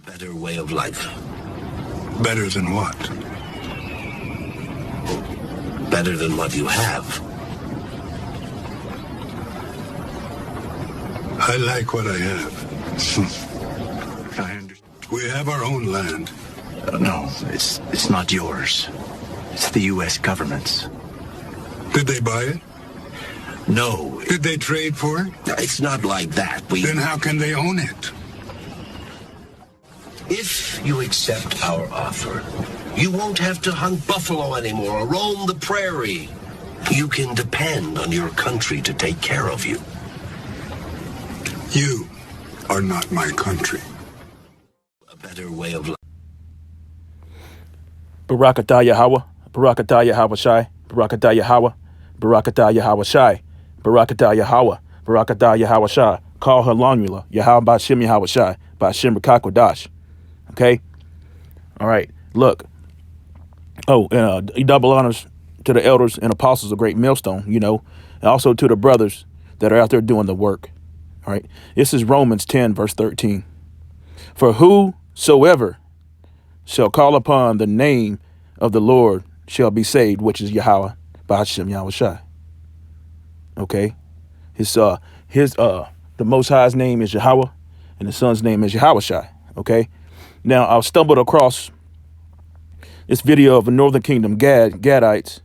better way of life. Better than what? Better than what you have. I like what I have. I understand. We have our own land. No, it's not yours. It's the U.S. government's. Did they buy it? No, Did they trade for it? it's not like that. Then how can they own it? If you accept our offer, you won't have to hunt buffalo anymore or roam the prairie. You can depend on your country to take care of you. You are not my country. A better way of life. Barakatah Yahweh, Barakatah Yahweh Shai, Barakatah Yahweh, Barakatah Yahweh Shai, Barakatah Yahweh, Barakatah Yahweh Shai. Call her Longula, Yahweh Bashem Yahweh Shai, Bashem Rakakwadash. Okay? All right. Look. Oh, and double honors to the elders and apostles of Great Millstone, and also to the brothers that are out there doing the work. All right. This is Romans 10, verse 13. For whosoever shall call upon the name of the Lord shall be saved, which is Yahweh, Ba'ashem Yahweh Shai. Okay. The Most High's name is Yahweh, and the Son's name is Yahweh Shai. Okay. Now, I stumbled across this video of a Northern Kingdom Gadites,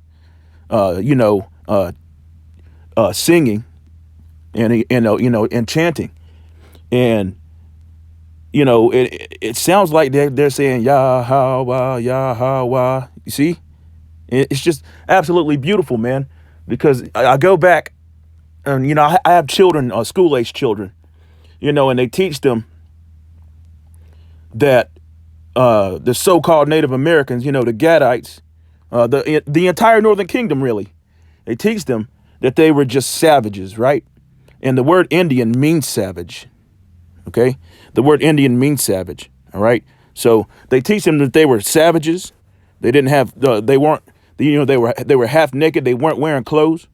singing and chanting, and it sounds like they're saying Yahweh, Yahweh. You see, it's just absolutely beautiful, man. Because I go back, and I have children, school-age children, and they teach them that the so-called Native Americans, the Gadites, the entire Northern Kingdom, really, they teach them that they were just savages, right? And the word Indian means savage. Okay, the word Indian means savage. All right, so they teach them that they were savages. They didn't have they weren't they were half naked. They weren't wearing clothes.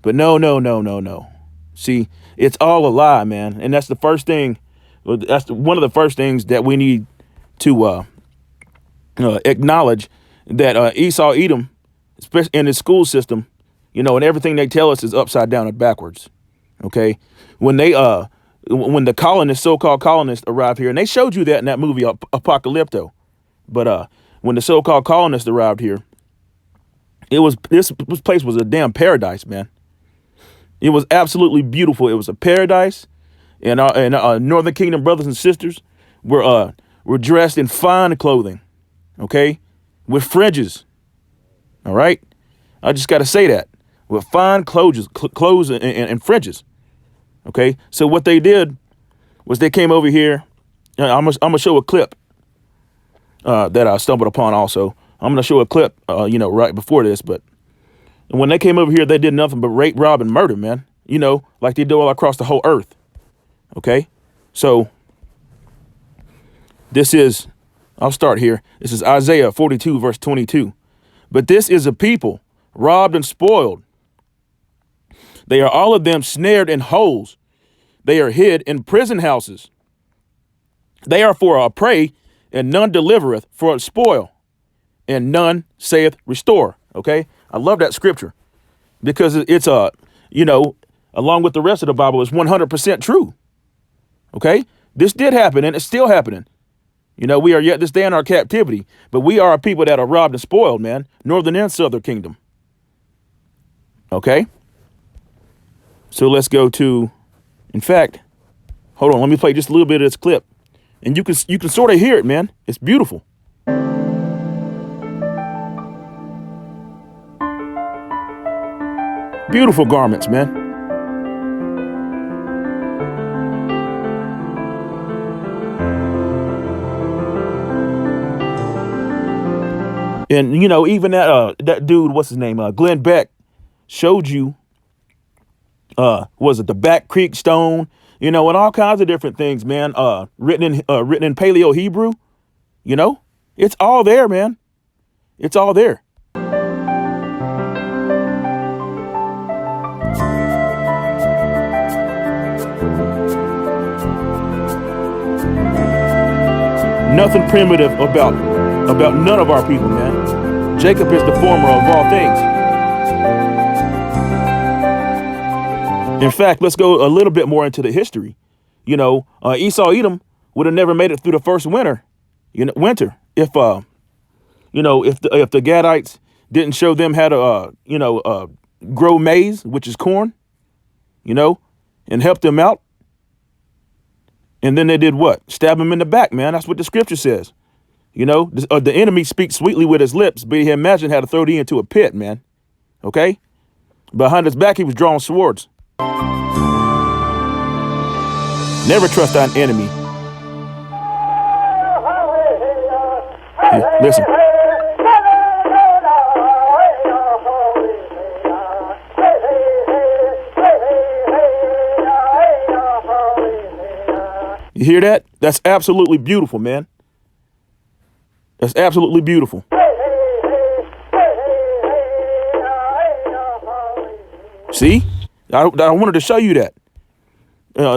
But no. See, it's all a lie, man. And that's the first thing. That's one of the first things that we need to acknowledge, that Esau Edom, especially in his school system, and everything they tell us is upside down and backwards. Okay, when the colonists, so-called colonists, arrived here, and they showed you that in that movie Apocalypto, but when the so-called colonists arrived here, this place was a damn paradise, man. It was absolutely beautiful. It was a paradise, and our Northern Kingdom brothers and sisters were dressed in fine clothing, okay, with fringes. All right, I just got to say that, with fine clothes and fringes. Okay, so what they did was they came over here. I'm gonna show a clip that I stumbled upon. Also, I'm gonna show a clip, right before this. But when they came over here, they did nothing but rape, rob, and murder, man. Like they do all across the whole earth. Okay, so I'll start here. This is Isaiah 42, verse 22. But this is a people robbed and spoiled. They are all of them snared in holes. They are hid in prison houses. They are for a prey, and none delivereth, for a spoil, and none saith restore. Okay, I love that scripture because it's along with the rest of the Bible, it's 100% true. Okay, this did happen, and it's still happening. We are yet this day in our captivity, but we are a people that are robbed and spoiled, man. Northern and Southern Kingdom. Okay. So let's go to, in fact, hold on, let me play just a little bit of this clip. And you can sort of hear it, man. It's beautiful. Beautiful garments, man. And even that dude, what's his name? Glenn Beck showed you was it the Back Creek Stone, and all kinds of different things, man, written in Paleo Hebrew, it's all there, man. It's all there. Nothing primitive about none of our people, man. Jacob is the former of all things. In fact, let's go a little bit more into the history. Esau Edom would have never made it through the first winter if the Gadites didn't show them how to grow maize, which is corn, and help them out. And then they did what? Stab him in the back, man. That's what the scripture says. The enemy speaks sweetly with his lips, but he imagined how to throw thee into a pit, man. Okay? Behind his back, he was drawing swords. Never trust thine enemy. Here, listen. You hear that? That's absolutely beautiful, man. That's absolutely beautiful. See? I wanted to show you that.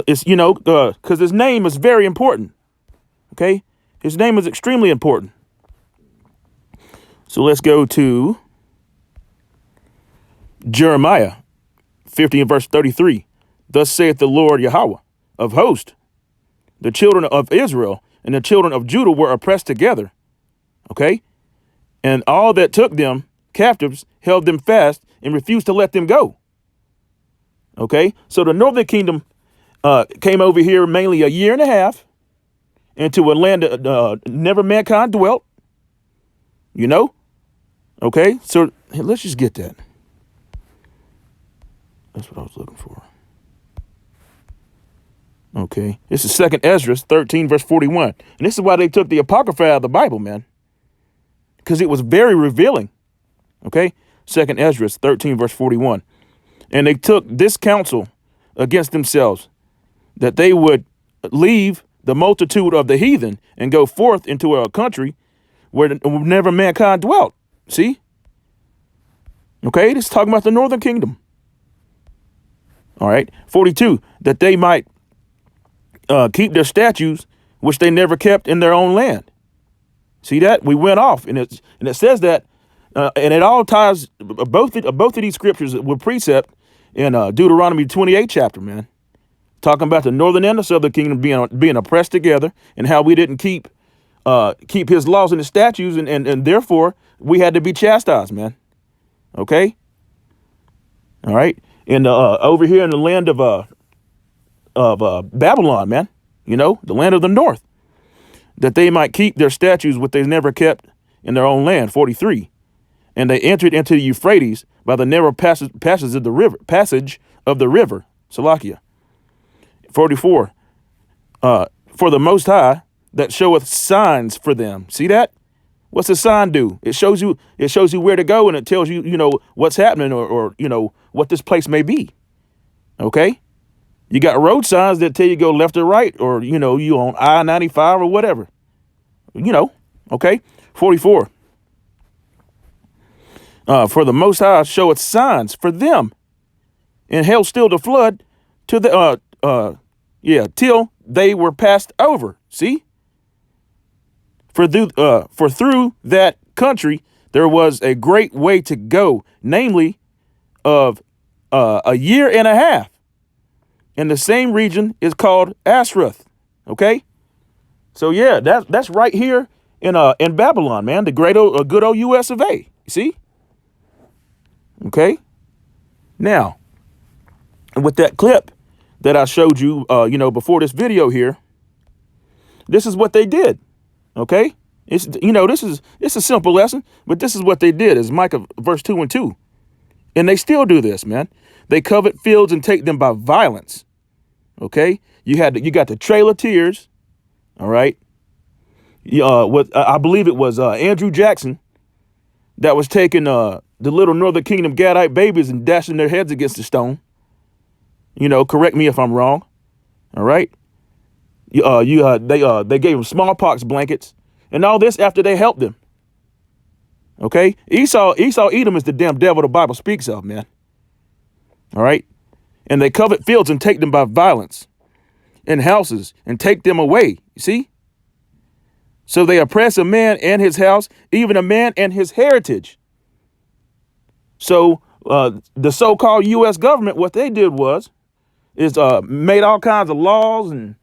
It's, because his name is very important. Okay? His name is extremely important. So let's go to Jeremiah 50 and verse 33. Thus saith the Lord Yahweh of hosts, the children of Israel and the children of Judah were oppressed together. Okay? And all that took them captives held them fast and refused to let them go. Okay? So the northern kingdom came over here mainly a year and a half into a land that never mankind dwelt. Okay? So let's just get that. That's what I was looking for. Okay, this is 2nd Ezra 13 verse 41. And this is why they took the Apocrypha out of the Bible, man. Because it was very revealing. Okay, 2nd Ezra 13 verse 41. And they took this counsel against themselves, that they would leave the multitude of the heathen and go forth into a country where never mankind dwelt. See? Okay, this is talking about the northern kingdom. All right, 42, that they might keep their statutes, which they never kept in their own land. See that? We went off, and it says that, and it all ties both of these scriptures with precept in Deuteronomy 28 chapter, man, talking about the northern and the southern kingdom being oppressed together, and how we didn't keep his laws and his statutes, and therefore we had to be chastised, man. Okay. All right, and over here in the land of Babylon, man, the land of the north, that they might keep their statutes which they never kept in their own land. 43, and they entered into the Euphrates by the narrow passage of the river, Salakia. 44, for the Most High that showeth signs for them. See that? What's a sign do? It shows you where to go, and it tells you, what's happening or what this place may be. Okay. You got road signs that tell you go left or right, or, you on I-95 or whatever, okay. 44. For the Most High showeth signs for them, and held still the flood to till they were passed over. See? For through that country there was a great way to go, namely of a year and a half. And the same region is called Ashrath. Okay, so yeah, that's right here in Babylon, man, the good old U.S. of A. You see? Okay. Now, with that clip that I showed you, before this video here, this is what they did. Okay, it's a simple lesson, but this is what they did. Is Micah verse 2 and 2, and they still do this, man. They covet fields and take them by violence. Okay, you got the Trail of Tears, all right. I believe it was Andrew Jackson that was taking the little Northern Kingdom Gadite babies and dashing their heads against the stone. Correct me if I'm wrong. All right. They gave them smallpox blankets and all this after they helped them. Okay, Esau Edom is the damn devil the Bible speaks of, man. All right. And they covet fields and take them by violence, and houses and take them away. You see? So they oppress a man and his house, even a man and his heritage. So the so-called U.S. government, what they did is made all kinds of laws and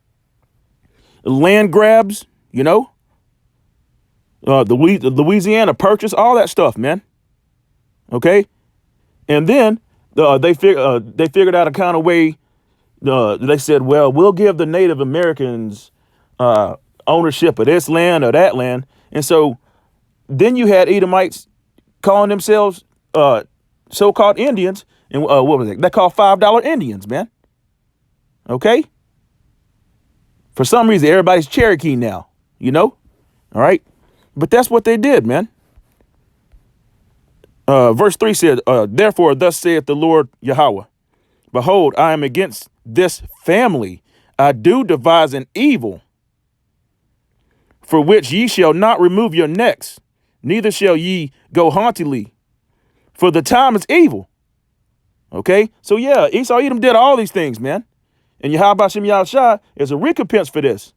land grabs, the Louisiana Purchase, all that stuff, man. Okay. And then they figured out a kind of way. They said, well, we'll give the Native Americans ownership of this land or that land. And so then you had Edomites calling themselves so-called Indians. And what was it? They called $5 Indians, man. Okay. For some reason, everybody's Cherokee now, All right. But that's what they did, man. Verse 3 said, therefore, thus saith the Lord Yahweh, behold, I am against this family. I do devise an evil for which ye shall not remove your necks, neither shall ye go hauntily, for the time is evil. Okay. So yeah, Esau Edom did all these things, man. And Yahweh Shem Yahushua is a recompense for this.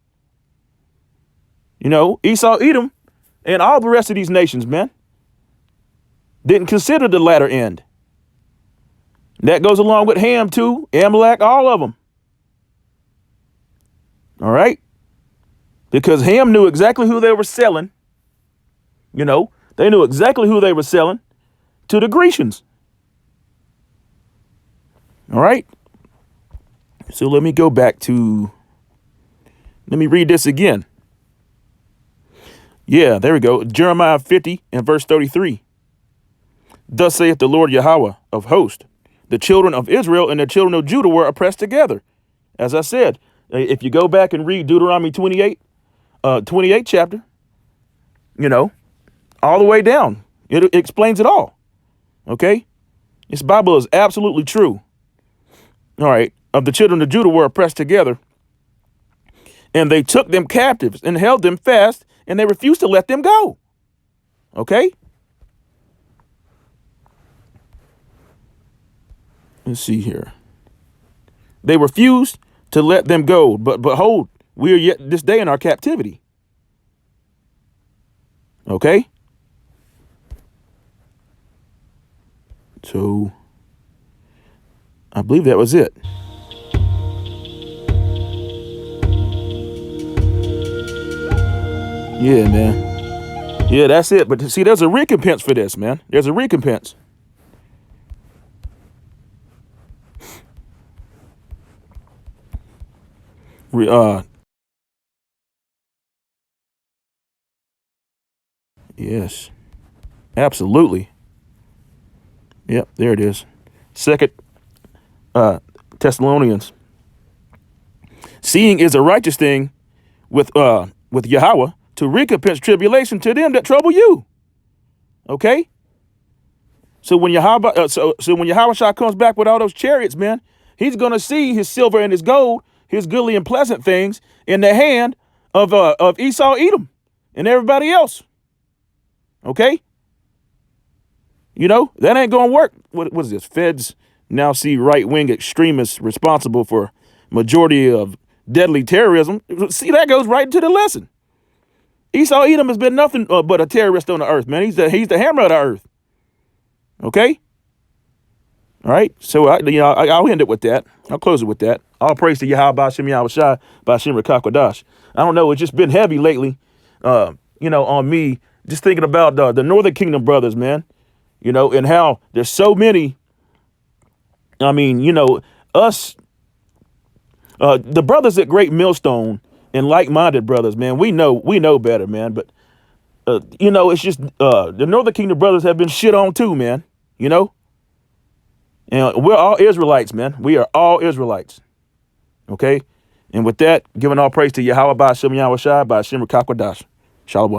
Esau Edom and all the rest of these nations, man, didn't consider the latter end. That goes along with Ham too, Amalek, all of them. All right. Because Ham knew exactly who they were selling. They knew exactly who they were selling to the Grecians. All right. So let me go back to, let me read this again. Yeah, there we go. Jeremiah 50 and verse 33. Thus saith the Lord Yahweh of hosts, the children of Israel and the children of Judah were oppressed together. As I said, if you go back and read Deuteronomy 28 chapter, all the way down, it explains it all. Okay. This Bible is absolutely true. All right. Of the children of Judah were oppressed together, and they took them captives and held them fast, and they refused to let them go. Okay. Let's see here. They refused to let them go, but behold, we are yet this day in our captivity. Okay. So I believe that was it. Yeah, man. Yeah, that's it. But see, there's a recompense for this, man. There's a recompense. Yes, absolutely. Yep, there it is. 2 Thessalonians. Seeing is a righteous thing with Yahweh to recompense tribulation to them that trouble you. Okay. So when Yahweh, so when Yahweh comes back with all those chariots, man, he's going to see his silver and his gold, his goodly and pleasant things in the hand of Esau Edom and everybody else. Okay. That ain't going to work. What is this? Feds now see right-wing extremists responsible for majority of deadly terrorism. See, that goes right into the lesson. Esau Edom has been nothing but a terrorist on the earth, man. He's the hammer of the earth. Okay. All right. So I'll end it with that. I'll close it with that. All praise to Yahweh Ba'Shem Yahushua Ba'Shem Rekakwadash. I don't know. It's just been heavy lately. On me just thinking about the Northern Kingdom brothers, man. And how there's so many. I mean, us, the brothers at Great Millstone and like-minded brothers, man, we know better, man. But, it's just the Northern Kingdom brothers have been shit on too, man, And we're all Israelites, man. We are all Israelites. Okay. And with that, giving all praise to Yahweh Ba'Shem Yahushua Ba'Shem Rekakwadash. Shalom.